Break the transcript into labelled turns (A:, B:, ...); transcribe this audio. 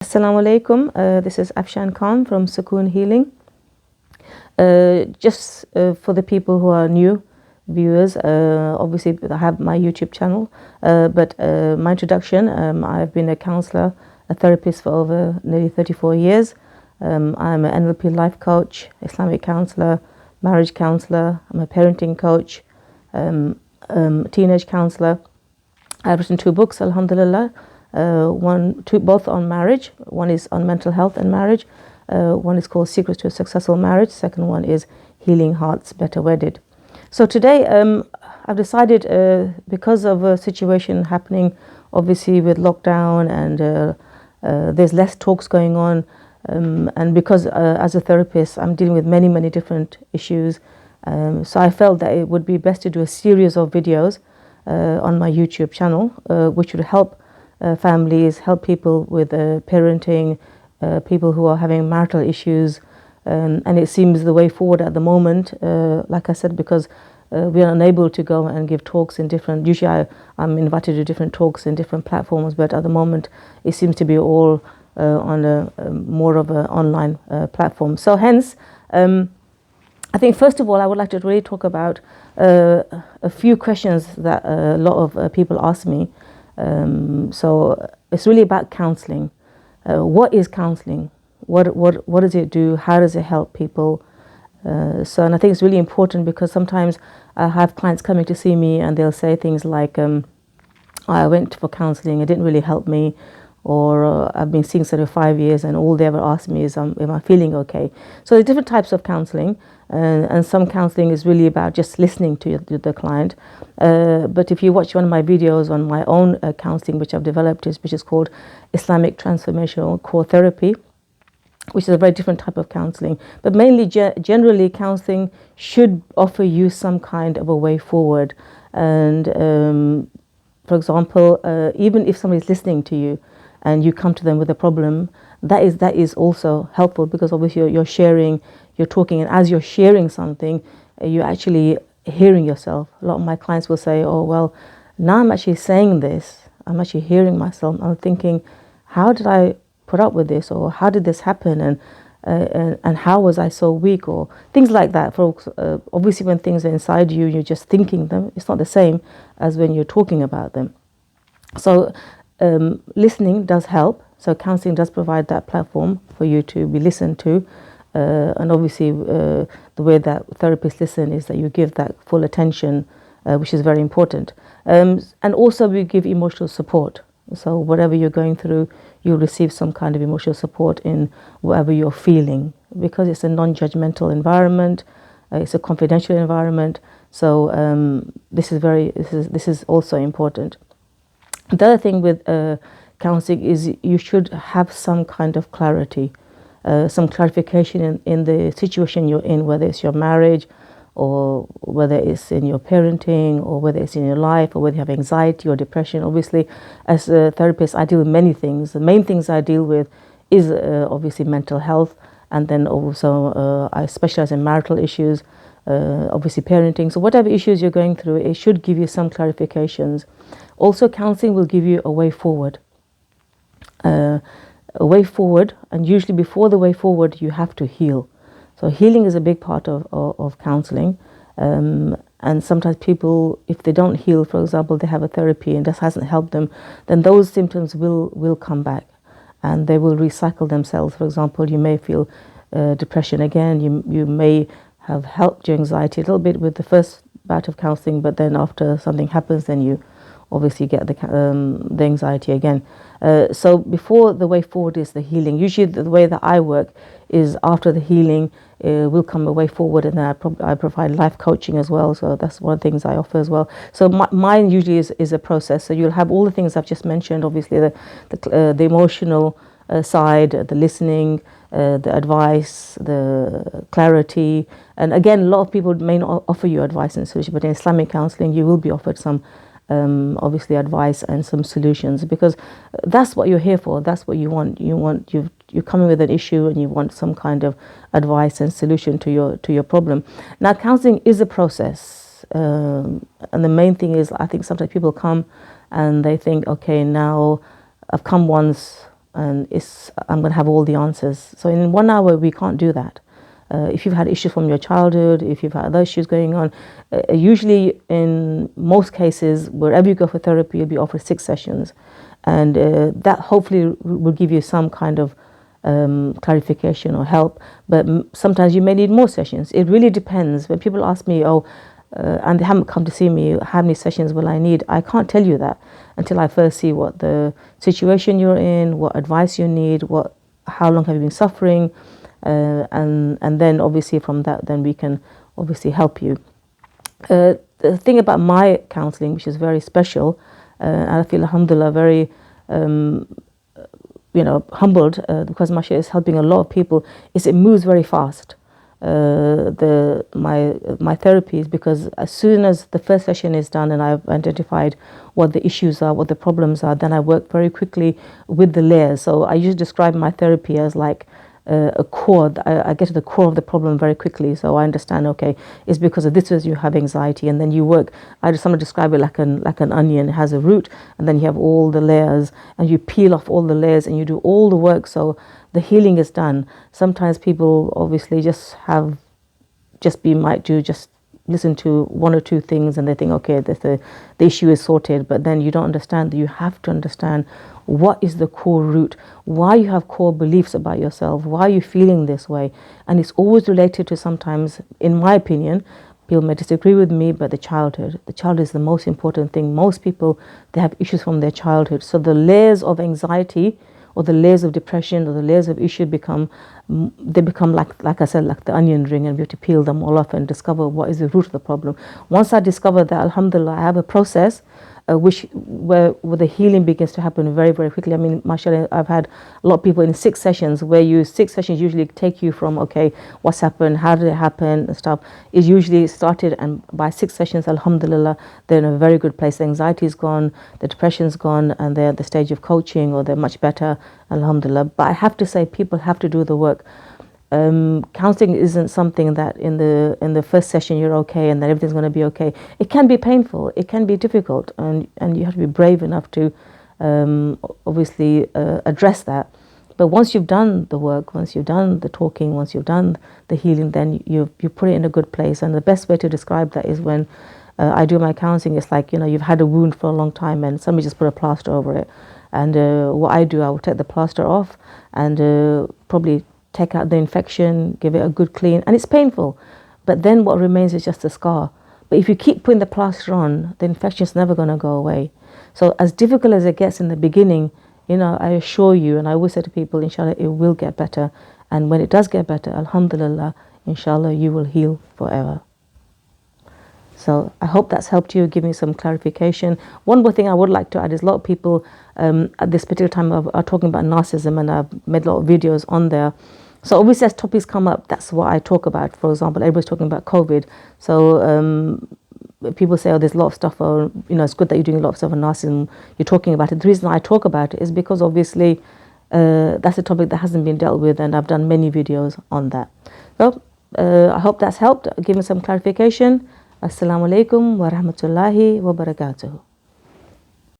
A: Assalamu alaikum. This is Afshan Khan from Sukoon Healing. Just for the people who are new viewers, obviously I have my YouTube channel, but my introduction, I've been a counselor, a therapist for over nearly 34 years. I'm an NLP life coach, Islamic counselor, marriage counselor, I'm a parenting coach, teenage counselor. I've written 2 books, alhamdulillah. Both on marriage. One is on mental health and marriage. One is called Secrets to a Successful Marriage. Second one is Healing Hearts, Better Wedded. So today I've decided, because of a situation happening obviously with lockdown and there's less talks going on, and because as a therapist I'm dealing with many different issues, so I felt that it would be best to do a series of videos on my YouTube channel, which would help families, help people with parenting, people who are having marital issues, and it seems the way forward at the moment, like I said, because we are unable to go and give talks in different, usually I'm invited to different talks in different platforms, but at the moment it seems to be all on a more of an online platform. So hence, I think first of all I would like to really talk about a few questions that a lot of people ask me. So it's really about counselling. What is counselling? What does it do? How does it help people? And I think it's really important because sometimes I have clients coming to see me and they'll say things like, I went for counselling, it didn't really help me, or I've been seeing sort of 5 years and all they ever ask me is, am I feeling okay? So there's different types of counselling, and some counselling is really about just listening to the client. But if you watch one of my videos on my own counselling, which I've developed, which is called Islamic Transformational Core Therapy, which is a very different type of counselling. But mainly, generally, counselling should offer you some kind of a way forward. And for example, even if somebody's listening to you and you come to them with a problem, that is also helpful, because obviously you're sharing, you're talking, and as you're sharing something, you're actually hearing yourself. A lot of my clients will say, oh, well, now I'm actually saying this, I'm actually hearing myself, I'm thinking, how did I put up with this, or how did this happen, and how was I so weak, or things like that. Folks, obviously when things are inside you, you're just thinking them, it's not the same as when you're talking about them. So listening does help. So counselling does provide that platform for you to be listened to, and obviously the way that therapists listen is that you give that full attention, which is very important, and also we give emotional support. So whatever you're going through, you'll receive some kind of emotional support in whatever you're feeling, because it's a non-judgmental environment, it's a confidential environment. So this is also important. The other thing with counselling is you should have some kind of clarity, some clarification in the situation you're in, whether it's your marriage, or whether it's in your parenting, or whether it's in your life, or whether you have anxiety or depression. Obviously, as a therapist, I deal with many things. The main things I deal with is obviously mental health, and then also I specialize in marital issues, obviously parenting. So whatever issues you're going through, it should give you some clarifications. Also, counselling will give you a way forward. A way forward, and usually before the way forward, you have to heal. So healing is a big part of counselling, and sometimes people, if they don't heal, for example, they have a therapy and this hasn't helped them, then those symptoms will come back and they will recycle themselves. For example, you may feel depression again, you may have helped your anxiety a little bit with the first bout of counselling, but then after something happens, then you obviously get the anxiety again. So before the way forward is the healing. Usually the way that I work is after the healing will come a way forward, and then I provide life coaching as well. So that's one of the things I offer as well. So mine usually is a process. So you'll have all the things I've just mentioned, obviously the emotional side, the listening, the advice, the clarity. And again, a lot of people may not offer you advice and solution, but in Islamic counselling you will be offered some obviously advice and some solutions, because that's what you're here for. That's what you want. You're coming with an issue and you want some kind of advice and solution to your problem. Now, counselling is a process, and the main thing is, I think sometimes people come and they think, okay, now I've come once, and I'm going to have all the answers. So in 1 hour, we can't do that. If you've had issues from your childhood, if you've had other issues going on, usually in most cases, wherever you go for therapy, you'll be offered 6 sessions. And that hopefully will give you some kind of clarification or help. But sometimes you may need more sessions. It really depends. When people ask me, and they haven't come to see me, how many sessions will I need? I can't tell you that until I first see what the situation you're in, what advice you need, how long have you been suffering, and then obviously from that, then we can obviously help you. The thing about my counselling, which is very special, and I feel alhamdulillah very humbled because mashallah is helping a lot of people, is it moves very fast. My therapy is because as soon as the first session is done and I've identified what the issues are, what the problems are, then I work very quickly with the layers. So I usually describe my therapy as like a core. I get to the core of the problem very quickly. So I understand, okay, it's because of this you have anxiety, and then you work. I just sometimes describe it like an onion. It has a root, and then you have all the layers, and you peel off all the layers, and you do all the work. So the healing is done. Sometimes people obviously might just listen to 1 or 2 things and they think, okay, the issue is sorted. But then you don't understand that you have to understand what is the core root, why you have core beliefs about yourself, why you're feeling this way. And it's always related to, sometimes, in my opinion, people may disagree with me, but the childhood is the most important thing. Most people, they have issues from their childhood. So the layers of anxiety or the layers of depression or the layers of issue become like I said, like the onion ring, and we have to peel them all off and discover what is the root of the problem. Once I discover that, alhamdulillah, I have a process where the healing begins to happen very, very quickly. I mean, mashallah, I've had a lot of people in 6 sessions, where 6 sessions usually take you from, okay, what's happened, how did it happen, and stuff. Is usually started, and by 6 sessions, alhamdulillah, they're in a very good place. The anxiety is gone, the depression's gone, and they're at the stage of coaching, or they're much better, alhamdulillah. But I have to say, people have to do the work. Counseling isn't something that in the first session you're okay and then everything's going to be okay. It can be painful, it can be difficult, and you have to be brave enough to obviously address that. But once you've done the work, once you've done the talking, once you've done the healing, then you put it in a good place. And the best way to describe that is when I do my counseling, it's like, you've had a wound for a long time and somebody just put a plaster over it. And what I do, I will take the plaster off and probably take out the infection, give it a good clean, and it's painful, but then what remains is just a scar. But if you keep putting the plaster on, the infection is never going to go away. So as difficult as it gets in the beginning, I assure you, and I always say to people, inshallah, it will get better. And when it does get better, alhamdulillah, inshallah, you will heal forever. So I hope that's helped you, giving some clarification. One more thing I would like to add is a lot of people at this particular time are talking about narcissism, and I've made a lot of videos on there. So obviously as topics come up, that's what I talk about. For example, everybody's talking about COVID. So people say, there's a lot of stuff, it's good that you're doing a lot of stuff on narcissism, you're talking about it. The reason I talk about it is because obviously that's a topic that hasn't been dealt with, and I've done many videos on that. So I hope that's helped, giving some clarification. Assalamu alaikum wa rahmatullahi wa barakatuh.